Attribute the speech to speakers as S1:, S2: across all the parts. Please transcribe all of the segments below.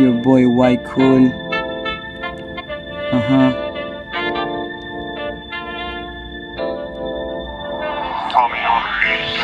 S1: your boy Y Cool.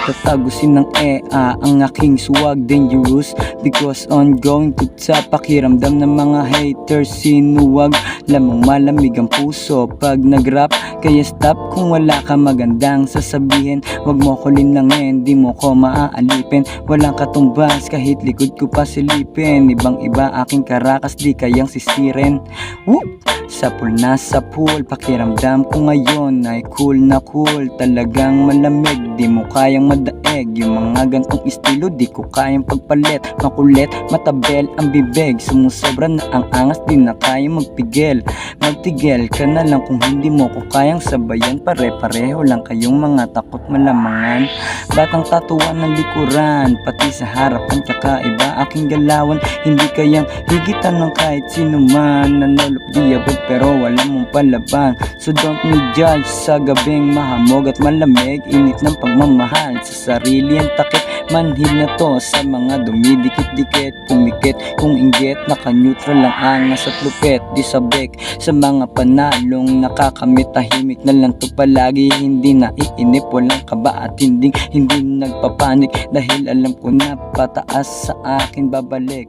S1: Tatagusin ng ang aking swag dangerous, because ongoing to sa pakiramdam ng mga haters sinuwag. Lamang malamig ang puso pag nag-rap, kaya stop kung wala ka magandang sasabihin. Wag mo ko linangin, di mo ko maaalipin. Walang katumbas kahit likod ko pa silipin. Ibang iba aking karakas, di kayang sisirin. Woo! Sapul na sapul, pakiramdam ko ngayon ay cool na cool. Talagang malamig, di mo kayang madaig. Yung mga gantong estilo di ko kayang pagpalit. Makulit, matabel ang bibig, sumusobra na ang angas, di na kayang magpigil. Magtigil ka na lang kung hindi mo ko kayang sabayan. Pare-pareho lang kayong mga takot malamangan. Batang tatuan ng likuran, pati sa harapan kakaiba aking galawan. Hindi kayang higitan ng kahit sino man. Nanolop diabot pero wala mong palaban. So don't me judge sa gabing mahamog at malamig. Init ng pagmamahal sa sarili ang takip. Manhid na to sa mga dumidikit-dikit, pumikit kung inggit, naka-neutral lang angas at lupit. Di sabik sa mga panalong nakakamit, tahimik na lang to palagi. Hindi naiinip, walang kaba at hindi nagpapanik, dahil alam ko na pataas sa akin babalik.